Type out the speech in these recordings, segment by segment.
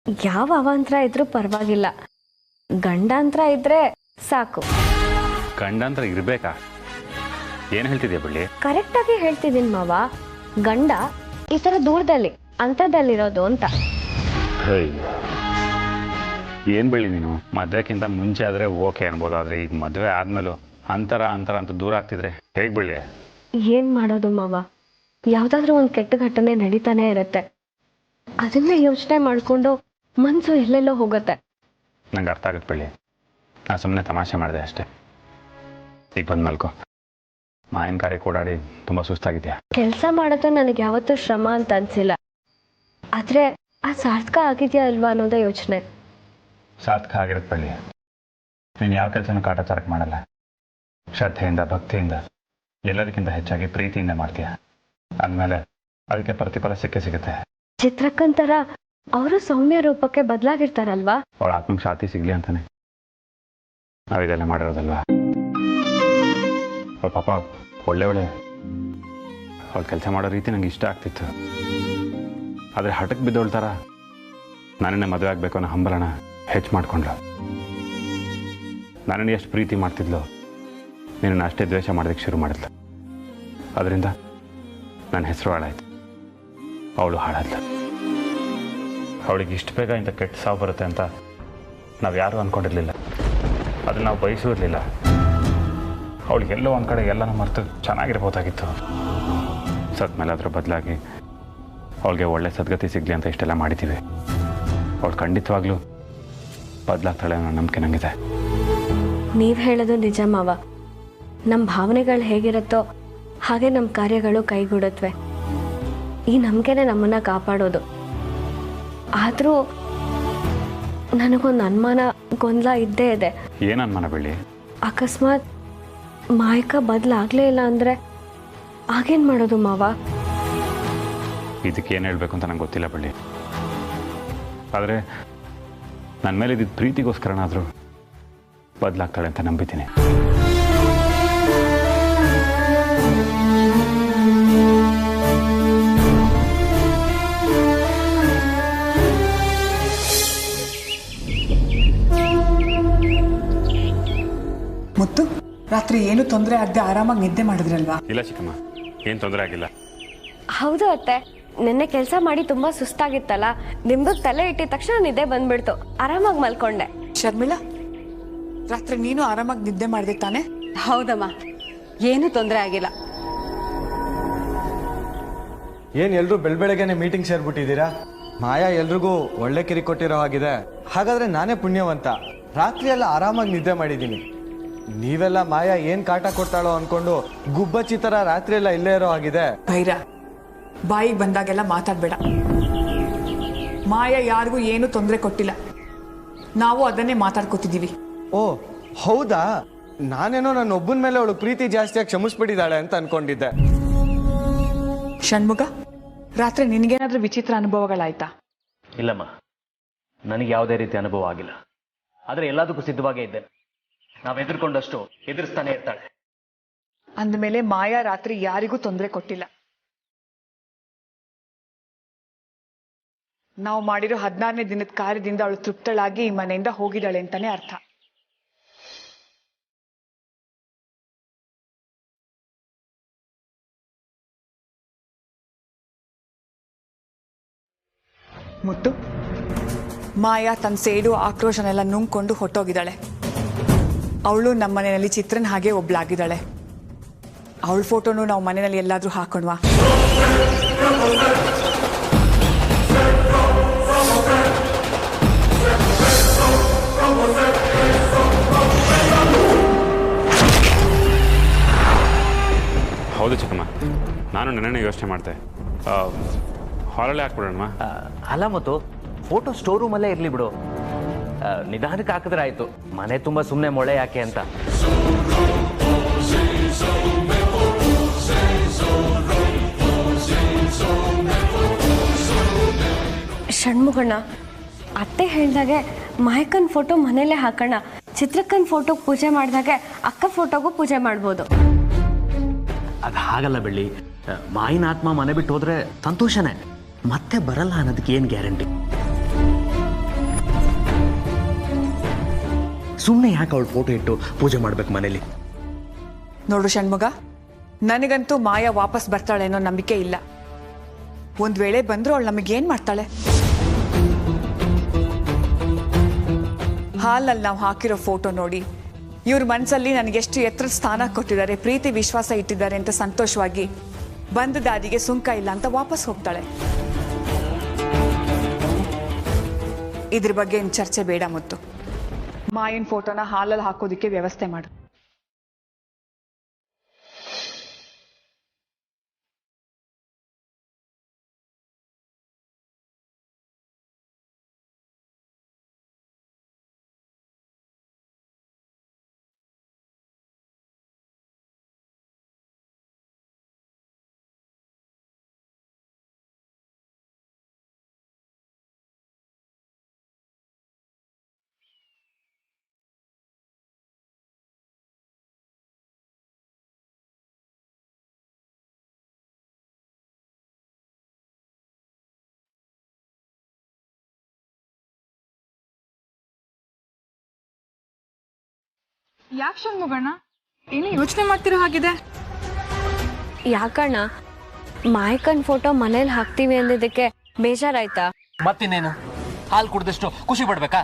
ಯಾವ ಅವಾಂತರ ಇದ್ರೂ ಪರವಾಗಿಲ್ಲ, ಗಂಡಾಂತರ ಇದ್ರೆ ಸಾಕು. ಗಂಡಾಂತರ ಇರಬೇಕಾ? ಏನು ಹೇಳ್ತಿದ್ಯಾ ಬಳ್ಳಿ? ಕರೆಕ್ಟಾಗಿ ಹೇಳ್ತಿದ್ದೀನಿ ಮಾವ. ಗಂಡ ಈ ಥರ ದೂರದಲ್ಲಿ ಅಂತದಲ್ಲಿರೋದು ಅಂತ. ಏನು ಬಳ್ಳಿ ನೀನು? ಮದುವೆಕ್ಕಿಂತ ಮುಂಚೆ ಆದರೆ ಓಕೆ ಅನ್ಬೋದು, ಆದರೆ ಈಗ ಮದುವೆ ಆದಮೇಲೂ ಅಂತರ ಅಂತ ದೂರ ಆಗ್ತಿದ್ರೆ ಹೇಗೆ ಬಳ್ಳಿ? ಏನು ಮಾಡೋದು ಮಾವ, ಯಾವುದಾದ್ರೂ ಒಂದು ಕೆಟ್ಟ ಘಟನೆ ನಡೀತಾನೆ ಇರುತ್ತೆ. ಅದನ್ನೇ ಯೋಚನೆ ಮಾಡಿಕೊಂಡು ಮನಸ್ಸು ಎಲ್ಲೆಲ್ಲೋ ಹೋಗುತ್ತೆ. ನಂಗೆ ಅರ್ಥ ಆಗುತ್ತೆ ಬಳ್ಳಿ, ನಾನು ಸುಮ್ಮನೆ ತಮಾಷೆ ಮಾಡಿದೆ ಅಷ್ಟೇ. ಈಗ ಬಂದು ಮಲ್ಕೋ. ಮಾಯನ ಕಾರ್ಯಕ್ಕೆ ಓಡಾಡಿ ತುಂಬ ಸುಸ್ತಾಗಿದೆಯಾ? ಕೆಲಸ ಮಾಡೋದು ನನಗೆ ಯಾವತ್ತೂ ಶ್ರಮ ಅಂತ ಅನಿಸಿಲ್ಲ, ಆದರೆ ಆ ಸಾರ್ಥಕ ಆಗಿದೆಯಾ ಅಲ್ವಾ ಅನ್ನೋದೇ ಯೋಚನೆ. ಸಾರ್ಥಕ ಆಗಿರುತ್ತೆ ಬಳ್ಳಿ. ನೀನು ಯಾವ ಕೆಲಸನೂ ಕಾಟಾಚಾರಕ್ಕೆ ಮಾಡಲ್ಲ, ಶ್ರದ್ಧೆಯಿಂದ ಭಕ್ತಿಯಿಂದ ಎಲ್ಲದಕ್ಕಿಂತ ಹೆಚ್ಚಾಗಿ ಪ್ರೀತಿಯಿಂದ ಮಾಡ್ತೀಯ. ಅಂದಮೇಲೆ ಅದಕ್ಕೆ ಪ್ರತಿಫಲ ಸಿಗುತ್ತೆ. ಚಿತ್ರಕ್ಕಂತರ ಅವರು ಸೌಮ್ಯ ರೂಪಕ್ಕೆ ಬದಲಾಗಿರ್ತಾರಲ್ವಾ? ಅವಳ ಆತ್ಮಕ್ಕೆ ಶಾಂತಿ ಸಿಗಲಿ ಅಂತಾನೆ ನಾವಿದೆಲ್ಲ ಮಾಡಿರೋದಲ್ವಾ. ಅವಳ ಪಾಪ ಒಳ್ಳೆ ಅವಳ ಕೆಲಸ ಮಾಡೋ ರೀತಿ ನಂಗೆ ಇಷ್ಟ ಆಗ್ತಿತ್ತು. ಆದರೆ ಹಠಕ್ಕೆ ಬಿದ್ದವಳ ಥರ ನನ್ನನ್ನೇ ಮದುವೆ ಆಗಬೇಕು ಅನ್ನೋ ಹಂಬಲನ ಹೆಚ್ಚು ಮಾಡಿಕೊಂಡ್ಳು. ನನ್ನನ್ನು ಎಷ್ಟು ಪ್ರೀತಿ ಮಾಡ್ತಿದ್ಲು, ನಿನ್ನನ್ನು ಅಷ್ಟೇ ದ್ವೇಷ ಮಾಡೋದಕ್ಕೆ ಶುರು ಮಾಡಿದ್ಲು. ಅದರಿಂದ ನನ್ನ ಹೆಸರು ಹಾಳಾಯ್ತು, ಅವಳು ಹಾಳಾದ್ಲು. ಅವಳಿಗೆ ಇಷ್ಟು ಬೇಗ ಇಂಥ ಕೆಟ್ಟ ಸಾವು ಬರುತ್ತೆ ಅಂತ ನಾವು ಯಾರೂ ಅಂದ್ಕೊಂಡಿರಲಿಲ್ಲ, ಅದನ್ನು ನಾವು ಬಯಸಿರಲಿಲ್ಲ. ಅವಳಿಗೆಲ್ಲೋ ಒಂದು ಕಡೆ ಎಲ್ಲನೂ ಮರೆತು ಚೆನ್ನಾಗಿರ್ಬೋದಾಗಿತ್ತು. ಸದ್ಮೇಲೆ ಅದ್ರ ಬದಲಾಗಿ ಅವಳಿಗೆ ಒಳ್ಳೆ ಸದ್ಗತಿ ಸಿಗಲಿ ಅಂತ ಇಷ್ಟೆಲ್ಲ ಮಾಡಿದ್ದೀವಿ. ಅವಳು ಖಂಡಿತವಾಗ್ಲೂ ಬದಲಾಗ್ತಾಳೆ ಅನ್ನೋ ನಂಬಿಕೆ ನನಗಿದೆ. ನೀವು ಹೇಳೋದು ನಿಜ ಮಾವ. ನಮ್ಮ ಭಾವನೆಗಳು ಹೇಗಿರುತ್ತೋ ಹಾಗೆ ನಮ್ಮ ಕಾರ್ಯಗಳು ಕೈಗೂಡತ್ವೆ. ಈ ನಂಬಿಕೆನೇ ನಮ್ಮನ್ನು ಕಾಪಾಡೋದು. ಆದರೂ ನನಗೊಂದು ಅನುಮಾನ, ಗೊಂದಲ ಇದ್ದೇ ಇದೆ. ಏನು ಅನುಮಾನ ಬಳ್ಳಿ? ಅಕಸ್ಮಾತ್ ಮಾಯಕ ಬದಲಾಗಲೇ ಇಲ್ಲ ಅಂದರೆ ಆಗೇನು ಮಾಡೋದು ಮಾವ? ಇದಕ್ಕೆ ಏನು ಹೇಳಬೇಕು ಅಂತ ನಂಗೆ ಗೊತ್ತಿಲ್ಲ ಬಳ್ಳಿ. ಆದರೆ ನನ್ನ ಮೇಲೆ ಇದ್ದಿದ್ದು ಪ್ರೀತಿಗೋಸ್ಕರನಾದರೂ ಬದಲಾಗ್ತಾಳೆ ಅಂತ ನಂಬಿದ್ದೀನಿ. ಮುತ್ತು, ರಾತ್ರಿ ಏನು ತೊಂದರೆ ಆಗದೆ ಆರಾಮಾಗಿ ನಿದ್ದೆ ಮಾಡಿದ್ರಲ್ವಾ? ಇಲ್ಲ ಚಿಕ್ಕಮ್ಮ, ಏನು ತೊಂದರೆ ಆಗಿಲ್ಲ. ಹೌದು ಅತ್ತೆ, ನಿನ್ನೆ ಕೆಲಸ ಮಾಡಿ ತುಂಬ ಸುಸ್ತಾಗಿತ್ತಲ್ಲ, ದಿಂಬಕ್ಕೆ ತಲೆ ಇಟ್ಟಿದ ತಕ್ಷಣ ನಿದ್ದೆ ಬಂದ್ಬಿಡ್ತು. ಆರಾಮಾಗಿ ಮಲ್ಕೊಂಡೆ. ಶರ್ಮಿಳಾ, ರಾತ್ರಿ ನೀನು ಆರಾಮಾಗಿ ನಿದ್ದೆ ಮಾಡಿದೆ ತಾನೆ? ಹೌದಮ್ಮ, ಏನು ತೊಂದರೆ ಆಗಿಲ್ಲ. ಏನು ಎಲ್ರೂ ಬೆಳಬೆಳಗ್ಗೆನೆ ಮೀಟಿಂಗ್ ಸೇರ್ಬಿಟ್ಟಿದ್ದೀರಾ? ಮಾಯಾ ಎಲ್ರಿಗೂ ಒಳ್ಳೆ ಕಿರಿ ಕೊಟ್ಟಿರೋ ಹಾಗಿದೆ. ಹಾಗಾದ್ರೆ ನಾನೇ ಪುಣ್ಯವಂತ, ರಾತ್ರಿ ಎಲ್ಲ ಆರಾಮಾಗಿ ನಿದ್ದೆ ಮಾಡಿದ್ದೀನಿ. ನೀವೆಲ್ಲ ಮಾಯಾ ಏನ್ ಕಾಟ ಕೊಡ್ತಾಳೋ ಅನ್ಕೊಂಡು ಗುಬ್ಬಚ್ಚಿ ತರ ರಾತ್ರಿ ಎಲ್ಲ ಇಲ್ಲೇ ಇರೋ ಹಾಗಿದೆ. ಭೈರ, ಬಾಯಿಗೆ ಬಂದಾಗೆಲ್ಲ ಮಾತಾಡ್ಬೇಡ. ಮಾಯಾ ಯಾರಿಗೂ ಏನು ತೊಂದರೆ ಕೊಟ್ಟಿಲ್ಲ, ನಾವು ಅದನ್ನೇ ಮಾತಾಡ್ಕೊತಿದ್ದೀವಿ. ಓ ಹೌದಾ? ನಾನೇನೋ ನನ್ನ ಒಬ್ಬನ ಮೇಲೆ ಅವಳು ಪ್ರೀತಿ ಜಾಸ್ತಿಯಾಗಿ ಕ್ಷಮಿಸ್ಬಿಟ್ಟಿದ್ದಾಳೆ ಅಂತ ಅನ್ಕೊಂಡಿದ್ದೆ. ಷಣ್ಮುಗ, ರಾತ್ರಿ ನಿನಗೇನಾದ್ರೂ ವಿಚಿತ್ರ ಅನುಭವಗಳಾಯ್ತಾ? ಇಲ್ಲಮ್ಮ, ನನಗೆ ಯಾವುದೇ ರೀತಿ ಅನುಭವ ಆಗಿಲ್ಲ. ಆದರೆ ಎಲ್ಲದಕ್ಕೂ ಸಿದ್ಧವಾಗೇ ಇದ್ದೆ. ನಾವು ಎದುರ್ಕೊಂಡಷ್ಟು ಎದುರಿಸ್ತಾನೆ ಇರ್ತಾಳೆ. ಅಂದಮೇಲೆ ಮಾಯಾ ರಾತ್ರಿ ಯಾರಿಗೂ ತೊಂದರೆ ಕೊಟ್ಟಿಲ್ಲ. ನಾವು ಮಾಡಿರೋ 16ನೇ ದಿನದ ಕಾರ್ಯದಿಂದ ಅವಳು ತೃಪ್ತಳಾಗಿ ಈ ಮನೆಯಿಂದ ಹೋಗಿದ್ದಾಳೆ ಅಂತಾನೆ ಅರ್ಥ. ಮುತ್ತು, ಮಾಯಾ ತನ್ನ ಸೇಡು ಆಕ್ರೋಶನೆಲ್ಲ ನುಂಗ್ಕೊಂಡು ಹೊಟ್ಟೋಗಿದ್ದಾಳೆ. ಅವಳು ನಮ್ಮ ಮನೆಯಲ್ಲಿ ಚಿತ್ರನ್ ಹಾಗೆ ಒಬ್ಳಾಗಿದ್ದಾಳೆ. ಅವಳ ಫೋಟೋನು ನಾವು ಮನೆಯಲ್ಲಿ ಎಲ್ಲಾದ್ರೂ ಹಾಕೋಣವಾ? ಹೌದು ಚಿಕ್ಕಮ್ಮ, ನಾನು ನೆನ್ನೆ ಯೋಚನೆ ಮಾಡಿದೆ, ಹಾಲಲ್ಲೇ ಹಾಕ್ಬಿಡೋಣ. ಅಲ್ಲ ಮತ್ತು ಫೋಟೋ ಸ್ಟೋರ್ ರೂಮಲ್ಲೇ ಇರಲಿ ಬಿಡು. ನಿಧಾನಕ್ಕೆ ಹಾಕಿದ್ರೆ ಆಯಿತು. ಮನೆ ತುಂಬ ಸುಮ್ಮನೆ ಮೊಳೆ ಯಾಕೆ ಅಂತ. ಷಣ್ಮುಗಣ್ಣ, ಅತ್ತೆ ಹೇಳ್ದಾಗೆ ಮಾಯಕನ್ ಫೋಟೋ ಮನೇಲೆ ಹಾಕೋಣ. ಚಿತ್ರಕ್ಕನ್ ಫೋಟೋಗೆ ಪೂಜೆ ಮಾಡಿದಾಗೆ ಅಕ್ಕ ಫೋಟೋಗೂ ಪೂಜೆ ಮಾಡ್ಬೋದು. ಅದು ಹಾಗಲ್ಲ ಬೆಳ್ಳಿ. ಮಾಯಿನ ಆತ್ಮ ಮನೆ ಬಿಟ್ಟು ಹೋದ್ರೆ ಸಂತೋಷನೇ, ಮತ್ತೆ ಬರಲ್ಲ ಅನ್ನೋದಕ್ಕೆ ಏನು ಗ್ಯಾರಂಟಿ? ಸುಮ್ಮನೆ ಯಾಕೆ ಅವಳು ಫೋಟೋ ಇಟ್ಟು ಪೂಜೆ ಮಾಡ್ಬೇಕು ಮನೇಲಿ? ನೋಡು ಷಣ್ಮುಗ, ನನಗಂತೂ ಮಾಯಾ ವಾಪಸ್ ಬರ್ತಾಳೆ ಅನ್ನೋ ನಂಬಿಕೆ ಇಲ್ಲ. ಒಂದ್ ವೇಳೆ ಬಂದ್ರು ಅವಳು ನಮಗೇನ್ ಮಾಡ್ತಾಳೆ? ಹಾಲಲ್ಲಿ ನಾವು ಹಾಕಿರೋ ಫೋಟೋ ನೋಡಿ ಇವ್ರ ಮನಸ್ಸಲ್ಲಿ ನನಗೆಷ್ಟು ಎತ್ತರ ಸ್ಥಾನ ಕೊಟ್ಟಿದ್ದಾರೆ, ಪ್ರೀತಿ ವಿಶ್ವಾಸ ಇಟ್ಟಿದ್ದಾರೆ ಅಂತ ಸಂತೋಷವಾಗಿ ಬಂದ ದಾರಿಗೆ ಸುಂಕ ಇಲ್ಲ ಅಂತ ವಾಪಸ್ ಹೋಗ್ತಾಳೆ. ಇದ್ರ ಬಗ್ಗೆ ಏನು ಚರ್ಚೆ ಬೇಡ. ಮುತ್ತು, ಮಾಯನ್ ಫೋಟೋನ ಹಾಲಲ್ಲಿ ಹಾಕೋದಿಕ್ಕೆ ವ್ಯವಸ್ಥೆ ಮಾಡು. ಯಾಕೆ ಷಣ್ಮುಗಣ್ಣ ಏನು ಯೋಚನೆ ಮಾಡ್ತಿರೋ ಹಾಗಿದೆ? ಯಾಕಣ್ಣ, ಮಾಯಕ್ಕನ್ ಫೋಟೋ ಮನೇಲಿ ಹಾಕ್ತೀವಿ ಅಂದಿದ್ದಕ್ಕೆ ಬೇಜಾರಾಯ್ತಾ? ಮತ್ತಿನ್ನೇನು, ಹಾಲು ಕುಡ್ದಷ್ಟು ಖುಷಿ ಪಡ್ಬೇಕಾ?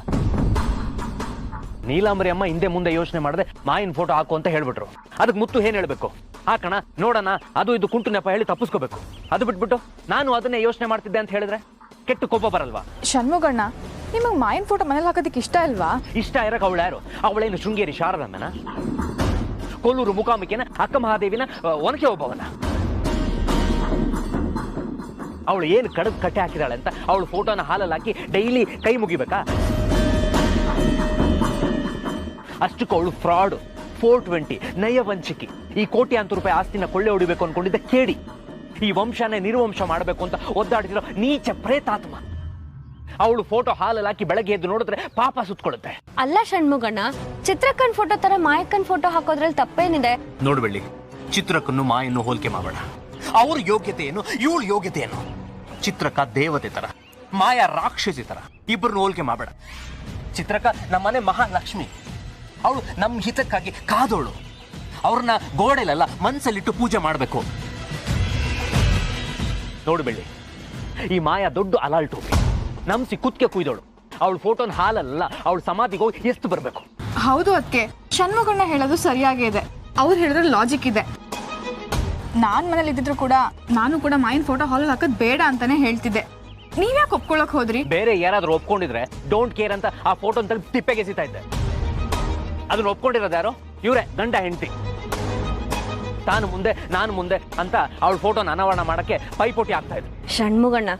ನೀಲಾಂಬರಿ ಅಮ್ಮ ಹಿಂದೆ ಮುಂದೆ ಯೋಚನೆ ಮಾಡದೆ ಮಾಯಿನ ಫೋಟೋ ಹಾಕು ಅಂತ ಹೇಳ್ಬಿಟ್ರು. ಅದಕ್ಕೆ ಮುತ್ತು ಏನ್ ಹೇಳ್ಬೇಕು? ಹಾಕಣ ನೋಡೋಣ, ಅದು ಇದು ಕುಂಟು ನೆಪ ಹೇಳಿ ತಪ್ಪಿಸ್ಕೋಬೇಕು. ಅದು ಬಿಟ್ಬಿಟ್ಟು ನಾನು ಅದನ್ನೇ ಯೋಚನೆ ಮಾಡ್ತಿದ್ದೆ ಅಂತ ಹೇಳಿದ್ರೆ ಕೆಟ್ಟ ಕೋಪ ಬರಲ್ವಾ? ಷಣ್ಮುಗಣ್ಣ, ನಿಮಗೆ ಮಾಯನ್ ಫೋಟೋ ಮನೇಲಿ ಹಾಕೋದಕ್ಕೆ ಇಷ್ಟ ಅಲ್ವಾ? ಇಷ್ಟ ಇರಕ್ಕೆ ಅವಳು ಯಾರು? ಅವಳೇನು ಶೃಂಗೇರಿ ಶಾರದಮ್ಮನ, ಕೊಲ್ಲೂರು ಮುಖಾಮಿಕೆನ, ಅಕ್ಕ ಮಹಾದೇವಿನ, ಒನಕೆ ಒಬ್ಬವನ? ಅವಳು ಏನು ಕಡದ್ ಕಟ್ಟೆ ಹಾಕಿದಾಳೆ ಅಂತ ಅವಳು ಫೋಟೋನ ಹಾಲಲ್ಲಿ ಹಾಕಿ ಡೈಲಿ ಕೈ ಮುಗಿಬೇಕಾ? ಅಷ್ಟಕ್ಕೂ ಅವಳು ಫ್ರಾಡ್, 420, ನಯವಂಚಿಕೆ. ಈ ಕೋಟ್ಯಾಂತರ ರೂಪಾಯಿ ಆಸ್ತಿನ ಕೊಳ್ಳೆ ಹೊಡಿಬೇಕು ಅನ್ಕೊಂಡಿದ್ದ ಕೇಡಿ, ಈ ವಂಶನೇ ನಿರ್ವಂಶ ಮಾಡಬೇಕು ಅಂತ ಒದ್ದಾಡ್ತಿರೋ ನೀಚ ಪ್ರೇತಾತ್ಮ. ಅವಳು ಫೋಟೋ ಹಾಲಲ್ಲಿ ಹಾಕಿ ಬೆಳಗ್ಗೆ ಎದ್ದು ನೋಡಿದ್ರೆ ಪಾಪ ಸುತ್ಕೊಳ್ಳುತ್ತೆ. ಅಲ್ಲ ಷಣ್ಮುಗಣ್ಣ, ಚಿತ್ರಕ್ಕನ್ ಫೋಟೋ ತರ ಮಾಯಕ್ಕನ್ ಫೋಟೋ ಹಾಕೋದ್ರಲ್ಲಿ ತಪ್ಪೇನಿದೆ? ನೋಡ್ಬೇಡಿ, ಚಿತ್ರಕ್ಕನ್ನು ಮಾಯನ್ನು ಹೋಲಿಕೆ ಮಾಡೋಣ. ಅವ್ರ ಯೋಗ್ಯತೆ ಏನು, ಇವಳ ಯೋಗ್ಯತೆ ಏನು? ಚಿತ್ರಕ್ಕ ದೇವತೆ ತರ, ಮಾಯಾ ರಾಕ್ಷಸಿ ತರ. ಇಬ್ಬರನ್ನು ಹೋಲಿಕೆ ಮಾಡಬೇಡ. ಚಿತ್ರಕ್ಕ ನಮ್ಮನೆ ಮಹಾಲಕ್ಷ್ಮಿ, ಅವಳು ನಮ್ಮ ಹಿತಕ್ಕಾಗಿ ಕಾದೋಳು. ಅವ್ರನ್ನ ಗೋಡೆಲಲ್ಲ ಮನಸ್ಸಲ್ಲಿಟ್ಟು ಪೂಜೆ ಮಾಡಬೇಕು. ನೋಡ್ಬೇಡಿ, ಈ ಮಾಯಾ ದೊಡ್ಡ ಅಲಾಲ್ ಟೋಪಿ, ನಮ್ಸಿ ಕುತ್ಕೆ ಕುಯ್ದೋಳು. ಅವಳು ಫೋಟೋನ ಹಾಲಲ್ಲ, ಅವಳು ಸಮಾಧಿಗೆ ಹೋಗಿ ಎಷ್ಟು ಬರಬೇಕು. ಹೌದು, ಅದಕ್ಕೆ ಷಣ್ಮುಗಣ್ಣ ಹೇಳೋದು ಸರಿಯಾಗೇ ಇದೆ. ಅವ್ರು ಹೇಳಿದ್ರೆ ಲಾಜಿಕ್ ಇದೆ. ನಾನ್ ಮನೇಲಿ ಇದ್ದಿದ್ರು ಕೂಡ ನಾನು ಕೂಡ ಮಾಯನ್ ಫೋಟೋ ಹಾಲಲ್ಲಿ ಹಾಕೋದ್ ಬೇಡ ಅಂತಾನೆ ಹೇಳ್ತಿದ್ದೆ. ನೀವ್ಯಾಕೆ ಒಪ್ಕೊಳಕ್ ಹೋದ್ರಿ? ಬೇರೆ ಯಾರಾದ್ರೂ ಒಪ್ಕೊಂಡಿದ್ರೆ ಡೋಂಟ್ ಕೇರ್ ಅಂತ ಆ ಫೋಟೋ ಅಂತ ತಿಪ್ಪೆಗೆ ಎಸಿತಾ ಇದ್ದೆ. ಅದನ್ನ ಒಪ್ಕೊಂಡಿರೋದು ಯಾರೋ? ಇವರೇ, ಗಂಡ ಹೆಂಡತಿ. ತಾನು ಮುಂದೆ ನಾನು ಮುಂದೆ ಅಂತ ಅವಳ ಫೋಟೋನ ಅನಾವರಣ ಮಾಡಕ್ಕೆ ಪೈಪೋಟಿ ಆಗ್ತಾ ಇದ್ರು. ಷಣ್ಮುಗಣ್ಣ,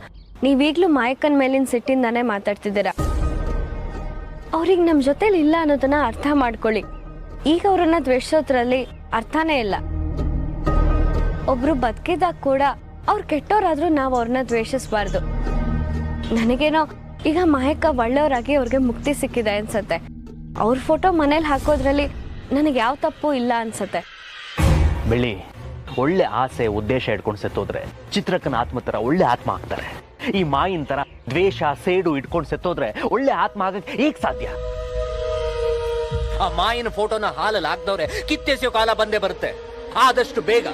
ನೀವೀಗ್ಲೂ ಮಾಯಕ್ಕನ್ ಮೇಲಿನ ಸಿಟ್ಟಿಂದಾನೇ ಮಾತಾಡ್ತಿದ್ದೀರಾ. ಅವ್ರಿಗೆ ನಮ್ಮ ಜೊತೆಲಿ ಇಲ್ಲ ಅನ್ನೋದನ್ನ ಅರ್ಥ ಮಾಡ್ಕೊಳ್ಳಿ. ಈಗ ಅವ್ರನ್ನ ದ್ವೇಷೋದ್ರಲ್ಲಿ ಅರ್ಥನೇ ಇಲ್ಲ. ಒಬ್ರು ಬದುಕಿದಾಗ ಕೂಡ ಅವ್ರು ಕೆಟ್ಟೋರಾದ್ರೂ ನಾವು ಅವ್ರನ್ನ ದ್ವೇಷಿಸಬಾರ್ದು. ನನಗೇನೋ ಈಗ ಮಾಯಕ್ಕ ಒಳ್ಳೆಯವರಾಗಿ ಅವ್ರಿಗೆ ಮುಕ್ತಿ ಸಿಕ್ಕಿದೆ ಅನ್ಸತ್ತೆ. ಅವ್ರ ಫೋಟೋ ಮನೇಲಿ ಹಾಕೋದ್ರಲ್ಲಿ ನನಗೆ ಯಾವ ತಪ್ಪು ಇಲ್ಲ ಅನ್ಸತ್ತೆ. ಬೆಳ್ಳಿ, ಒಳ್ಳೆ ಆಸೆ ಉದ್ದೇಶ ಇಟ್ಕೊಂಡು ಸತ್ತೋದ್ರೆ ಚಿತ್ರಕ್ಕನ ಆತ್ಮ ತರ ಒಳ್ಳೆ ಆತ್ಮ ಆಗ್ತಾರೆ. ಈ ಮಾಯಿನ ತರ ದ್ವೇಷ ಸೇಡು ಇಟ್ಕೊಂಡು ಸತ್ತೋದ್ರೆ ಒಳ್ಳೆ ಆತ್ಮ ಆಗಕ್ಕೆ ಹೇಗ್ ಸಾಧ್ಯ? ಆ ಮಾಯಿನ ಫೋಟೋನ ಹಾಲಲ್ಲಿ ಹಾಕ್ದವ್ರೆ ಕಿತ್ತೆಸೆಯೋ ಕಾಲ ಬಂದೇ ಬರುತ್ತೆ, ಆದಷ್ಟು ಬೇಗ.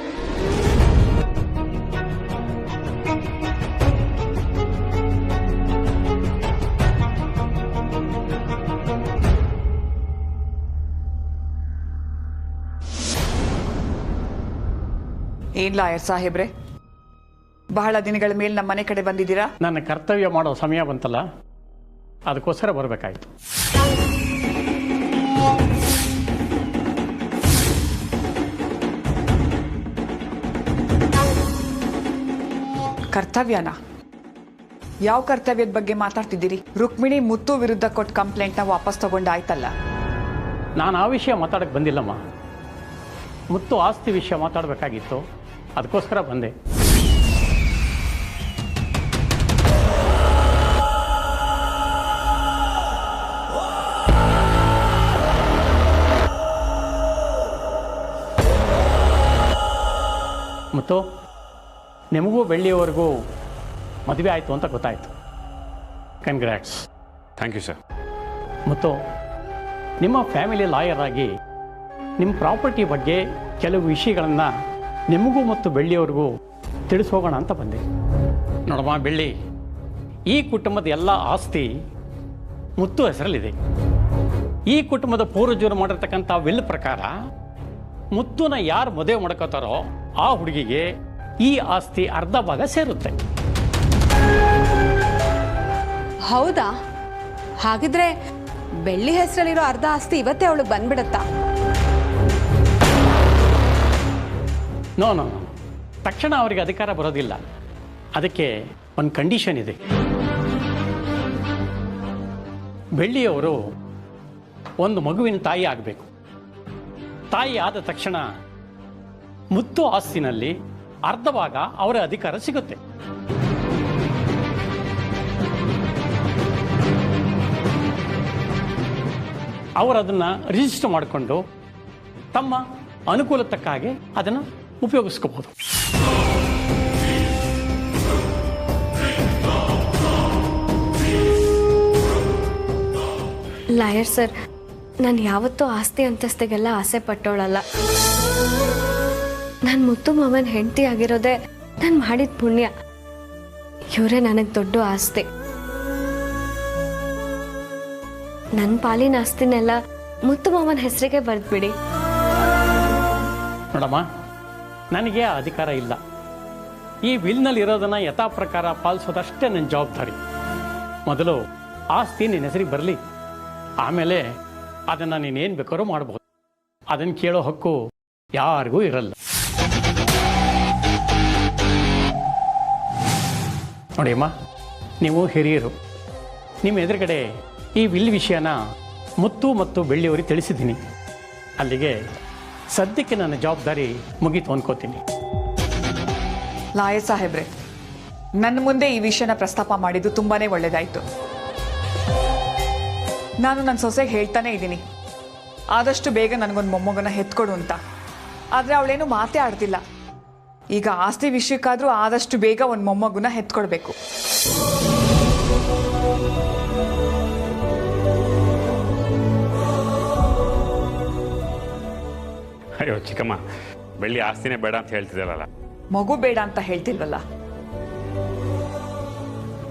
ಏನ್ ಲಾಯರ್ ಸಾಹೇಬ್ರೆ, ಬಹಳ ದಿನಗಳ ಮೇಲೆ ನಮ್ಮ ಮನೆ ಕಡೆ ಬಂದಿದ್ದೀರಾ? ನನ್ನ ಕರ್ತವ್ಯ ಮಾಡೋ ಸಮಯ ಬಂತಲ್ಲ, ಅದಕ್ಕೋಸ್ಕರ ಬರಬೇಕಾಯ್ತು. ಕರ್ತವ್ಯನಾ? ಯಾವ ಕರ್ತವ್ಯದ ಬಗ್ಗೆ ಮಾತಾಡ್ತಿದ್ದೀರಿ? ರುಕ್ಮಿಣಿ ಮುತ್ತು ವಿರುದ್ಧ ಕೊಟ್ಟ ಕಂಪ್ಲೇಂಟ್ನ ವಾಪಸ್ ತಗೊಂಡಾಯ್ತಲ್ಲ. ನಾನು ಆ ವಿಷಯ ಮಾತಾಡಕ್ಕೆ ಬಂದಿಲ್ಲಮ್ಮ. ಮುತ್ತು ಆಸ್ತಿ ವಿಷಯ ಮಾತಾಡಬೇಕಾಗಿತ್ತು, ಅದಕ್ಕೋಸ್ಕರ ಬಂದೆ. ಮುತ್ತು, ನಿಮಗೂ ಬೆಳ್ಳಿಯವರೆಗೂ ಮದುವೆ ಆಯಿತು ಅಂತ ಗೊತ್ತಾಯಿತು. Congrats. Thank you sir. Muttu, ನಿಮ್ಮ ಫ್ಯಾಮಿಲಿ ಲಾಯರ್ ಆಗಿ ನಿಮ್ಮ ಪ್ರಾಪರ್ಟಿ ಬಗ್ಗೆ ಕೆಲವು ವಿಷಯಗಳನ್ನು ನಿಮಗೂ ಮತ್ತು ಬೆಳ್ಳಿಯವ್ರಿಗೂ ತಿಳಿಸೋಗೋಣ ಅಂತ ಬಂದೆ. ನೋಡಮ್ಮ ಬೆಳ್ಳಿ, ಈ ಕುಟುಂಬದ ಎಲ್ಲ ಆಸ್ತಿ ಮುತ್ತು ಹೆಸರಲ್ಲಿದೆ. ಈ ಕುಟುಂಬದ ಪೂರ್ವಜರು ಮಾಡಿರ್ತಕ್ಕಂಥ ವಿಲ್ ಪ್ರಕಾರ ಮುತ್ತುನ ಯಾರು ಮದುವೆ ಮಾಡ್ಕೋತಾರೋ ಆ ಹುಡುಗಿಗೆ ಈ ಆಸ್ತಿ ಅರ್ಧ ಭಾಗ ಸೇರುತ್ತೆ. ಹೌದಾ? ಹಾಗಿದ್ರೆ ಬೆಳ್ಳಿ ಹೆಸರಲ್ಲಿರೋ ಅರ್ಧ ಆಸ್ತಿ ಇವತ್ತೇ ಅವಳಿಗೆ ಬಂದ್ಬಿಡತ್ತಾ? ನೋ ನೋ ನೋ, ತಕ್ಷಣ ಅವರಿಗೆ ಅಧಿಕಾರ ಬರೋದಿಲ್ಲ. ಅದಕ್ಕೆ ಒಂದು ಕಂಡೀಷನ್ ಇದೆ. ಬೆಳ್ಳಿಯವರು ಒಂದು ಮಗುವಿನ ತಾಯಿ ಆಗಬೇಕು. ತಾಯಿ ಆದ ತಕ್ಷಣ ಮುತ್ತು ಆಸ್ತಿನಲ್ಲಿ ಅರ್ಧ ಭಾಗ ಅವರ ಅಧಿಕಾರ ಸಿಗುತ್ತೆ. ಅವರು ಅದನ್ನು ರಿಜಿಸ್ಟರ್ ಮಾಡಿಕೊಂಡು ತಮ್ಮ ಅನುಕೂಲ ತಕ್ಕ ಹಾಗೆ ಅದನ್ನು ಉಪಯೋಗಿಸ್ಕೋಬಹುದು. ಲಾಯರ್ ಸರ್, ನಾನು ಯಾವತ್ತೂ ಆಸ್ತಿ ಅಂತಸ್ತಿಗೆಲ್ಲ ಆಸೆ ಪಟ್ಟೋಳಲ್ಲ. ನಾನು ಮುತ್ತು ಮಾವನ ಹೆಂಡತಿ ಆಗಿರೋದೇ ನಾನು ಮಾಡಿದ ಪುಣ್ಯ. ಇವರೇ ನನಗೆ ದೊಡ್ಡ ಆಸ್ತಿ. ನನ್ನ ಪಾಲಿನ ಆಸ್ತಿನೆಲ್ಲ ಮುತ್ತು ಮಾವನ ಹೆಸರಿಗೆ ಬರೆದ್ಬಿಡಿ. ನೋಡಮ್ಮ, ನನಗೆ ಆ ಅಧಿಕಾರ ಇಲ್ಲ. ಈ ವಿಲ್ನಲ್ಲಿ ಇರೋದನ್ನು ಯಥಾ ಪ್ರಕಾರ ಪಾಲಿಸೋದಷ್ಟೇ ನನ್ನ ಜವಾಬ್ದಾರಿ. ಮೊದಲು ಆಸ್ತಿ ನಿನ್ನ ಹೆಸರಿಗೆ ಬರಲಿ, ಆಮೇಲೆ ಅದನ್ನು ನೀನೇನು ಬೇಕಾದ್ರೂ ಮಾಡ್ಬೋದು. ಅದನ್ನು ಕೇಳೋ ಹಕ್ಕು ಯಾರಿಗೂ ಇರಲ್ಲ. ನೋಡಿ ಅಮ್ಮ, ನೀವು ಹಿರಿಯರು, ನಿಮ್ಮ ಎದುರುಗಡೆ ಈ ವಿಲ್ ವಿಷಯನ ಮುತ್ತು ಮತ್ತು ಬೆಳ್ಳಿಯವರಿಗೆ ತಿಳಿಸಿದ್ದೀನಿ. ಅಲ್ಲಿಗೆ ಸದ್ಯಕ್ಕೆ ನನ್ನ ಜವಾಬ್ದಾರಿ ಮುಗೀತು ಅನ್ಕೋತೀನಿ. ಲಾಯರ್ ಸಾಹೇಬ್ರೆ, ನನ್ನ ಮುಂದೆ ಈ ವಿಷಯನ ಪ್ರಸ್ತಾಪ ಮಾಡಿದ್ದು ತುಂಬಾನೇ ಒಳ್ಳೇದಾಯ್ತು. ನಾನು ನನ್ನ ಸೊಸೆಗೆ ಹೇಳ್ತಾನೆ ಇದ್ದೀನಿ, ಆದಷ್ಟು ಬೇಗ ನನಗೊಂದು ಮೊಮ್ಮಗನ ಹೆತ್ಕೊಡು ಅಂತ. ಆದರೆ ಅವಳೇನು ಮಾತೇ ಆಡ್ತಿಲ್ಲ. ಈಗ ಆಸ್ತಿ ವಿಷಯಕ್ಕಾದರೂ ಆದಷ್ಟು ಬೇಗ ಒಂದು ಮೊಮ್ಮಗನ ಹೆತ್ಕೊಡ್ಬೇಕು. ಅಯ್ಯೋ ಚಿಕ್ಕಮ್ಮ, ಬೆಳ್ಳಿ ಆಸ್ತಿನೇ ಬೇಡ ಅಂತ ಹೇಳ್ತಿದ್ದಾರಲ್ಲ. ಮಗು ಬೇಡ ಅಂತ ಹೇಳ್ತಿಲ್ವಲ್ಲ,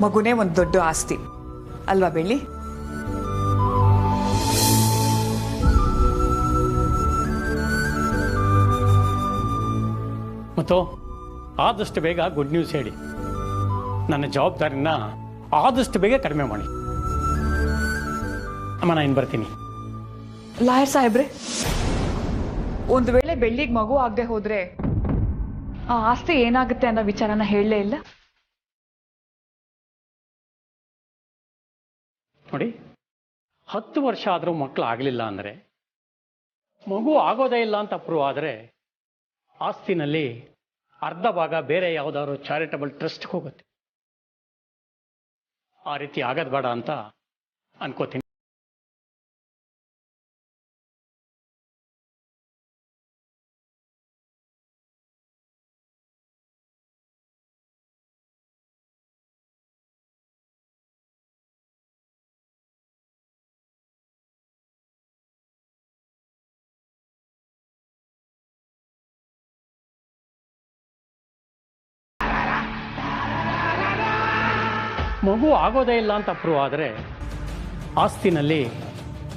ಮಗುನೇ ಒಂದು ದೊಡ್ಡ ಆಸ್ತಿ ಅಲ್ವಾ ಬೆಳ್ಳಿ? ಮತ್ತು ಆದಷ್ಟು ಬೇಗ ಗುಡ್ ನ್ಯೂಸ್ ಹೇಳಿ ನನ್ನ ಜವಾಬ್ದಾರಿನ ಆದಷ್ಟು ಬೇಗ ಕಡಿಮೆ ಮಾಡಿ. ಅಮ್ಮ, ನಾನು ಇನ್ನು ಬರ್ತೀನಿ. ಲಾಯರ್ ಸಾಹೇಬ್ರೆ, ಒಂದು ವೇಳೆ ಬೆಳ್ಳಿಗೆ ಮಗು ಆಗದೆ ಹೋದ್ರೆ ಆ ಆಸ್ತಿ ಏನಾಗುತ್ತೆ ಅನ್ನೋ ವಿಚಾರನ ಹೇಳಲೇ ಇಲ್ಲ. ನೋಡಿ, 10 ವರ್ಷ ಆದರೂ ಮಕ್ಕಳು ಆಗಲಿಲ್ಲ ಅಂದರೆ, ಮಗು ಆಗೋದೇ ಇಲ್ಲ ಅಂತ ಪ್ರೂವ್ ಆದರೆ ಆಸ್ತಿನಲ್ಲಿ ಅರ್ಧ ಭಾಗ ಬೇರೆ ಯಾವುದಾದ್ರು ಚಾರಿಟಬಲ್ ಟ್ರಸ್ಟ್ಗೆ ಹೋಗುತ್ತೆ. ಆ ರೀತಿ ಆಗೋದು ಬೇಡ ಅಂತ ಅನ್ಕೋತೀನಿ. ಮಗು ಆಗೋದೇ ಇಲ್ಲ ಅಂತ ಪ್ರೂವ್ ಆದರೆ ಆಸ್ತಿನಲ್ಲಿ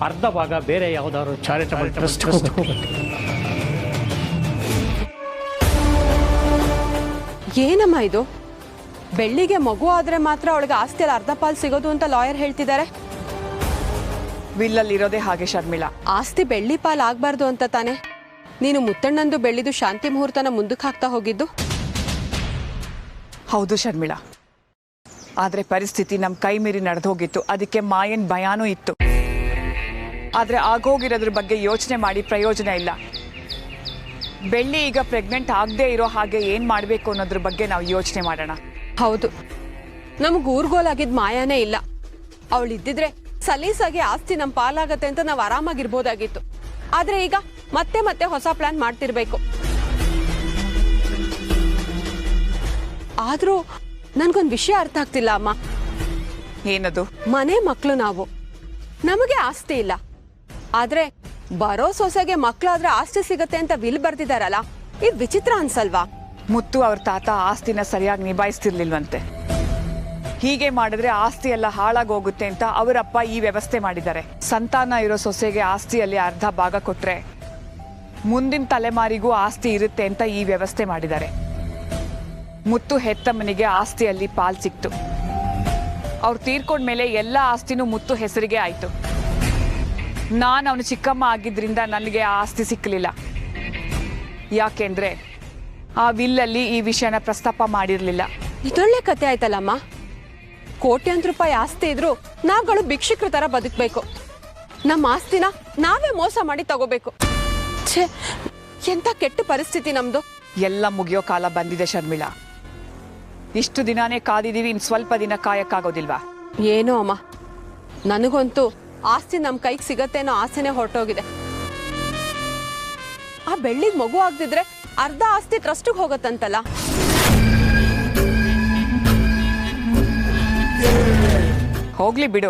ಅರ್ಧ ಭಾಗ ಬೇರೆ ಯಾವುದಾದ್ರು ಚಾರಿಟಬಲ್ ಟ್ರಸ್ಟ್ ಹೋಗುತ್ತೆ. ಏನಮ್ಮ ಇದು? ಬೆಳ್ಳಿಗೆ ಮಗು ಆದ್ರೆ ಮಾತ್ರ ಅವಳಿಗೆ ಆಸ್ತಿಯಲ್ಲಿ ಅರ್ಧ ಪಾಲು ಸಿಗೋದು ಅಂತ ಲಾಯರ್ ಹೇಳ್ತಿದ್ದಾರೆ. ವಿಲ್ಲಲ್ಲಿ ಇರೋದೇ ಹಾಗೆ ಶರ್ಮಿಳಾ. ಆಸ್ತಿ ಬೆಳ್ಳಿ ಪಾಲು ಆಗ್ಬಾರ್ದು ಅಂತ ತಾನೆ ನೀನು ಮುತ್ತಣ್ಣಂದು ಬೆಳ್ಳಿದು ಶಾಂತಿ ಮುಹೂರ್ತನ ಮುಂದಕ್ಕೆ ಹಾಕ್ತಾ ಹೋಗಿದ್ದು? ಹೌದು ಶರ್ಮಿಳಾ, ಆದ್ರೆ ಪರಿಸ್ಥಿತಿ ನಮ್ಮ ಕೈ ಮೀರಿ ನಡೆದು ಹೋಗಿತ್ತು. ಅದಕ್ಕೆ ಮಾಯನ್ ಭಯಾನೂ ಇತ್ತು. ಆದ್ರೆ ಆಗೋಗಿರೋದ್ರ ಬಗ್ಗೆ ಯೋಚನೆ ಮಾಡಿ ಪ್ರಯೋಜನ ಇಲ್ಲ. ಬೆಳ್ಳಿ ಈಗ ಪ್ರೆಗ್ನೆಂಟ್ ಆಗದೆ ಇರೋ ಹಾಗೆ ಏನ್ ಮಾಡ್ಬೇಕು ಅನ್ನೋದ್ರ ಬಗ್ಗೆ ನಾವು ಯೋಚನೆ ಮಾಡೋಣ. ಹೌದು, ನಮ್ಗೆ ಊರ್ಗೋಲಾಗಿದ್ ಮಾಯಾನೇ ಇಲ್ಲ. ಅವಳಿದ್ದಿದ್ರೆ ಸಲೀಸಾಗಿ ಆಸ್ತಿ ನಮ್ಮ ಪಾಲಾಗತ್ತೆ ಅಂತ ನಾವು ಆರಾಮಾಗಿರ್ಬೋದಾಗಿತ್ತು. ಆದ್ರೆ ಈಗ ಮತ್ತೆ ಮತ್ತೆ ಹೊಸ ಪ್ಲಾನ್ ಮಾಡ್ತಿರ್ಬೇಕು. ಆದ್ರೂ ನನ್ಗೊಂದು ವಿಷಯ ಅರ್ಥ ಆಗ್ತಿಲ್ಲ ಅಮ್ಮ. ಏನದು? ಮನೆ ಮಕ್ಕಳು ನಾವು, ನಮಗೆ ಆಸ್ತಿ ಇಲ್ಲ. ಆದ್ರೆ ಬರೋ ಸೊಸೆಗೆ ಮಕ್ಳಾದ್ರೆ ಆಸ್ತಿ ಸಿಗತ್ತೆ ಅಂತ ವಿಲ್ ಬರ್ದಿದಾರಲ್ಲ, ಇದು ವಿಚಿತ್ರ ಅನ್ಸಲ್ವಾ? ಮುತ್ತು ಅವ್ರ ತಾತ ಆಸ್ತಿನ ಸರಿಯಾಗಿ ನಿಭಾಯಿಸ್ತಿರ್ಲಿಲ್ವಂತೆ. ಹೀಗೆ ಮಾಡಿದ್ರೆ ಆಸ್ತಿ ಎಲ್ಲ ಹಾಳಾಗೋಗುತ್ತೆ ಅಂತ ಅವರಪ್ಪ ಈ ವ್ಯವಸ್ಥೆ ಮಾಡಿದ್ದಾರೆ. ಸಂತಾನ ಇರೋ ಸೊಸೆಗೆ ಆಸ್ತಿಯಲ್ಲಿ ಅರ್ಧ ಭಾಗ ಕೊಟ್ರೆ ಮುಂದಿನ ತಲೆಮಾರಿಗೂ ಆಸ್ತಿ ಇರುತ್ತೆ ಅಂತ ಈ ವ್ಯವಸ್ಥೆ ಮಾಡಿದ್ದಾರೆ. ಮುತ್ತು ಹೆತ್ತಮ್ಮನಿಗೆ ಆಸ್ತಿಯಲ್ಲಿ ಪಾಲ್ ಸಿಕ್ತು. ಅವ್ರು ತೀರ್ಕೊಂಡ್ಮೇಲೆ ಎಲ್ಲ ಆಸ್ತಿನೂ ಮುತ್ತು ಹೆಸರಿಗೆ ಆಯ್ತು. ನಾನು ಅವನು ಚಿಕ್ಕಮ್ಮ ಆಗಿದ್ರಿಂದ ನನಗೆ ಆ ಆಸ್ತಿ ಸಿಕ್ಕಲಿಲ್ಲ. ಯಾಕೆಂದ್ರೆ ಆ ವಿಲ್ಲಲ್ಲಿ ಈ ವಿಷಯನ ಪ್ರಸ್ತಾಪ ಮಾಡಿರ್ಲಿಲ್ಲ. ಇದೊಳ್ಳೆ ಕತೆ ಆಯ್ತಲ್ಲಮ್ಮ. ಕೋಟ್ಯಾಂತರ ರೂಪಾಯಿ ಆಸ್ತಿ ಇದ್ರು ನಾವುಗಳು ಭಿಕ್ಷುಕರ ತರ ಬದುಕಬೇಕು. ನಮ್ಮ ಆಸ್ತಿನ ನಾವೇ ಮೋಸ ಮಾಡಿ ತಗೋಬೇಕು. ಛೇ, ಎಂತ ಕೆಟ್ಟ ಪರಿಸ್ಥಿತಿ ನಮ್ದು. ಎಲ್ಲ ಮುಗಿಯೋ ಕಾಲ ಬಂದಿದೆ ಶರ್ಮಿಳಾ. ಇಷ್ಟು ದಿನಾನೇ ಕಾದಿದೀವಿ, ಇನ್ ಸ್ವಲ್ಪ ದಿನ ಕಾಯಕ್ಕಾಗೋದಿಲ್ವಾ? ಏನೋ ಅಮ್ಮ, ನನಗಂತೂ ಆಸ್ತಿ ನಮ್ ಕೈಗೆ ಸಿಗತ್ತೇನೋ ಆಸೆನೆ ಹೊರಟೋಗಿದೆ. ಆ ಬೆಳ್ಳಿಗೆ ಮಗು ಆಗದಿದ್ರೆ ಅರ್ಧ ಆಸ್ತಿ ಟ್ರಸ್ಟಿಗೆ ಹೋಗತ್ತಂತಲ್ಲ. ಹೋಗ್ಲಿ ಬಿಡು,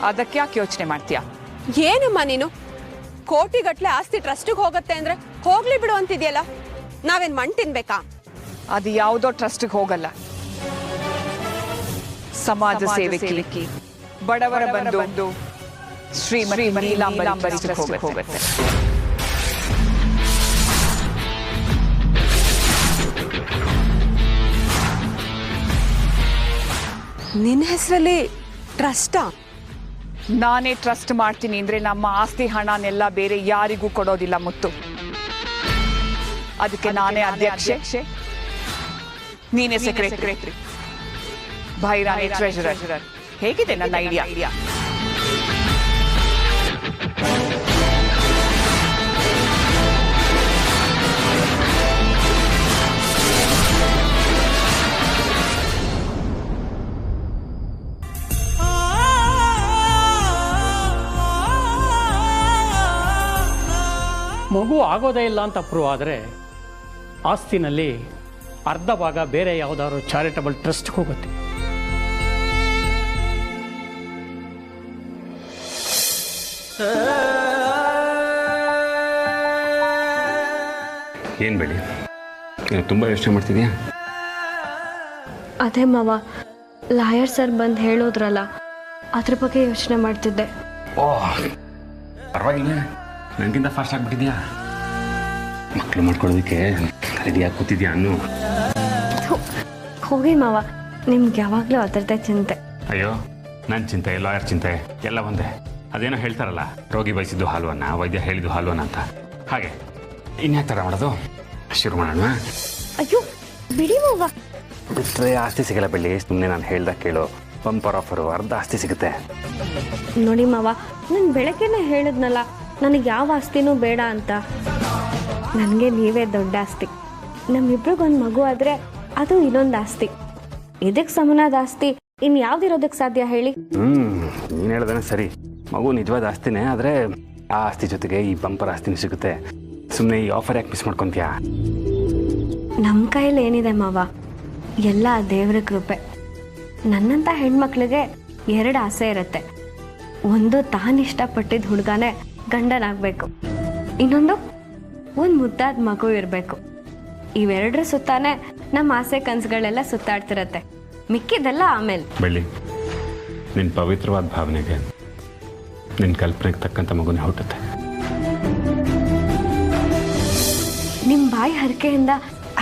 ಅದಕ್ಕೆ ಯಾಕೆ ಯೋಚನೆ ಮಾಡ್ತೀಯಾ? ಏನಮ್ಮ ನೀನು, ಕೋಟಿಗಟ್ಲೆ ಆಸ್ತಿ ಟ್ರಸ್ಟಿಗೆ ಹೋಗತ್ತೆ ಅಂದ್ರೆ ಹೋಗ್ಲಿ ಬಿಡು ಅಂತಿದ್ಯಲ್ಲ. ನಾವೇನ್ ಮಣ್ ತಿನ್ಬೇಕಾ? ಅದು ಯಾವುದೋ ಟ್ರಸ್ಟ್ಗೆ ಹೋಗಲ್ಲ. ಸಮಾಜ ಸೇವೆಗೆ ಬಡವರ ಬಂದು ಶ್ರೀಮತಿ ನೀಲಾಂಬರಿ ಟ್ರಸ್ಟ್ಗೆ ಹೋಗುತ್ತೆ. ನಿನ್ನ ಹೆಸರಲ್ಲಿ ಟ್ರಸ್ಟಾ? ನಾನೇ ಟ್ರಸ್ಟ್ ಮಾಡ್ತೀನಿ ಅಂದ್ರೆ ನಮ್ಮ ಆಸ್ತಿ ಹಣನೆಲ್ಲ ಬೇರೆ ಯಾರಿಗೂ ಕೊಡೋದಿಲ್ಲ ಮುತ್ತು. ಅದಕ್ಕೆ ನಾನೇ ಅಧ್ಯಕ್ಷೆ, ನೀನೇ ಸೆಕ್ರೆಟರಿ, ಭೈರಾಣಿ ಟ್ರೆಜರರ್. ಹೇಗಿದೆ ನನ್ನ ಐಡಿಯಾ? ಮಗು ಆಗೋದೇ ಇಲ್ಲ ಅಂತ ಪ್ರೂವ್ ಆದರೆ ಆಸ್ತಿನಲ್ಲಿ ಅರ್ಧ ಭಾಗ ಬೇರೆ ಯಾವುದಾದ್ರು ಚಾರಿಟಬಲ್ ಟ್ರಸ್ಟ್ಗೆ ಹೋಗುತ್ತೆ. ಏನು ಬೇಡಿ, ನೀನು ತುಂಬ ಯೋಚನೆ ಮಾಡ್ತಿದ್ಯಾ? ಅದೇ ಮಾವ, ಲಾಯರ್ ಸರ್ ಬಂದು ಹೇಳೋದ್ರಲ್ಲ, ಅದ್ರ ಬಗ್ಗೆ ಯೋಚನೆ ಮಾಡ್ತಿದ್ದೆ. ಓಹ್, ಪರವಾಗಿಲ್ಲ, ನನಗಿಂತ ಫಾಸ್ಟ್ ಆಗಿಬಿಟ್ಟಿದ್ಯಾ? ಮಕ್ಕಳು ಮಾಡ್ಕೊಳ್ಳೋದಕ್ಕೆ ರೆಡಿಯಾಗಿ ಕೂತಿದ್ಯಾ ಅನ್ನು? ಹೋಗಿ ಮಾವ, ನಿಮ್ಗೆ ಯಾವಾಗಲೂ ಅದರದ್ದೇ ಚಿಂತೆ. ಅಯ್ಯೋ, ನನ್ನ ಚಿಂತೆ, ಲಾಯರ್ ಚಿಂತೆ ಎಲ್ಲ ಒಂದೇ. ಅದೇನೋ ಹೇಳ್ತಾರಲ್ಲ, ರೋಗಿ ಬಯಸಿದ್ದು ಹಾಲುವನ್ನ, ವೈದ್ಯ ಹೇಳಿದ್ದು ಹಾಲುವನ್ನ ಅಂತ. ಹಾಗೆ ಇನ್ಯಾಕೆ ಥರ ಮಾಡೋದು? ಶುರು ಮಾಡೋಣ. ಅಯ್ಯೋ ಬಿಡಿ ಮಾವ. ಬಿಟ್ಟರೆ ಆಸ್ತಿ ಸಿಗಲ್ಲ ಬೆಳ್ಳಿ. ಸುಮ್ಮನೆ ನಾನು ಹೇಳ್ದಾಗ ಕೇಳು, ಬಂಪರ್ ಆಫರು, ಅರ್ಧ ಆಸ್ತಿ ಸಿಗುತ್ತೆ. ನೋಡಿ ಮಾವ, ನಾನು ಬೆಳಗ್ಗೆನೇ ಹೇಳಿದ್ನಲ್ಲ ನನಗೆ ಯಾವ ಆಸ್ತಿನೂ ಬೇಡ ಅಂತ. ನನಗೆ ನೀವೇ ದೊಡ್ಡ ಆಸ್ತಿ. ನಮ್ಮಿಬ್ರಿಗೊಂದು ಮಗು ಆದರೆ ಅದು ಇನ್ನೊಂದು ಆಸ್ತಿ. ಇದಕ್ಕೆ ಸಮನಾದ ಆಸ್ತಿ ಇನ್ನು ಯಾವ್ದಿರೋದಕ್ಕೆ ಸಾಧ್ಯ ಹೇಳಿ? ನೀನು ಹೇಳ್ದಾನೆ ಸರಿ. ಮಗು ನಿಜವಾದ ಆಸ್ತಿನೇ, ಆದರೆ ಆ ಆಸ್ತಿ ಜೊತೆಗೆ ಈ ಬಂಪರ್ ಆಸ್ತಿನೂ ಸಿಗುತ್ತೆ. ಸುಮ್ಮನೆ ಈ ಆಫರ್ ಯಾಕೆ ಮಿಸ್ ಮಾಡ್ಕೊತೀಯಾ? ನಮ್ಮ ಕೈಯಲ್ಲಿ ಏನಿದೆ ಮಾವ, ಎಲ್ಲ ದೇವ್ರ ಕೃಪೆ. ನನ್ನಂಥ ಹೆಣ್ಮಕ್ಳಿಗೆ 2 ಆಸೆ ಇರುತ್ತೆ. ಒಂದು, ತಾನು ಇಷ್ಟಪಟ್ಟಿದ್ದ ಹುಡುಗನೇ ಗಂಡನಾಗಬೇಕು. ಇನ್ನೊಂದು, ಒಂದು ಮುದ್ದಾದ ಮಗು ಇರಬೇಕು. ಇವೆರಡರ ಸುತ್ತಾನೆ ನಮ್ಮ ಆಸೆ ಕನಸುಗಳೆಲ್ಲ ಸುತ್ತಾಡ್ತಿರತ್ತೆ. ಮಿಕ್ಕಿದೆಲ್ಲ ಆಮೇಲೆ. ಬೆಳ್ಳಿ, ನಿನ್ನ ಪವಿತ್ರವಾದ ಭಾವನೆಗೆ, ನಿನ್ನ ಕಲ್ಪನೆಗೆ ತಕ್ಕಂಥ ಮಗುನೇ ಹುಟ್ಟುತ್ತೆ. ನಿಮ್ಮ ಬಾಯಿ ಹರಕೆಯಿಂದ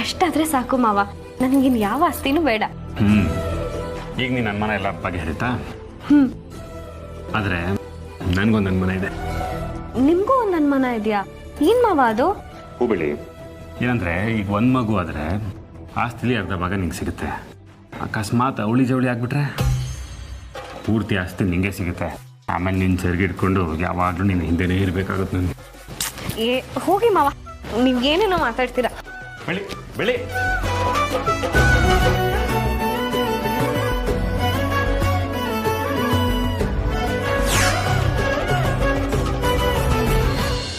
ಅಷ್ಟಾದರೆ ಸಾಕು ಮಾವ. ನನಗಿನ್ ಯಾವ ಆಸ್ತಿನೂ ಬೇಡ. ಈಗ ನೀನು ನನ್ನ ಮನೆ ಎಲ್ಲ ಬಗ್ಗೆ ಹೇಳಿತಾ? ಆದರೆ ನನಗೊಂದು ನನ್ನ ಮನೆ ಇದೆ. ನಿಮಗೂ ಒಂದು ನನ್ನ ಮನ ಇದೆಯಾ? ಏನು ಮಾವ ಅದು? ಹೂಬಿಳಿ, ಏನಂದರೆ ಈಗ ಒಂದು ಮಗು ಆದರೆ ಆಸ್ತಿಲಿ ಅರ್ಧ ಭಾಗ ನಿಂಗೆ ಸಿಗುತ್ತೆ. ಅಕಸ್ಮಾತ್ ಅವಳಿ ಜವಳಿ ಆಗಿಬಿಟ್ರೆ ಪೂರ್ತಿ ಆಸ್ತಿ ನಿಂಗೆ ಸಿಗುತ್ತೆ. ಆಮೇಲೆ ನಿನ್ನ ಸರಿಗೆ ಇಟ್ಕೊಂಡು ಯಾವಾಗಲೂ ನೀನು ಹಿಂದೆನೇ ಇರಬೇಕಾಗುತ್ತೆ. ನನಗೆ ಹೋಗಿ ಮಾವ, ನೀವು ಏನೇನೋ ಮಾತಾಡ್ತೀರಾ. ಬೆಳಿ ಬೆಳಿ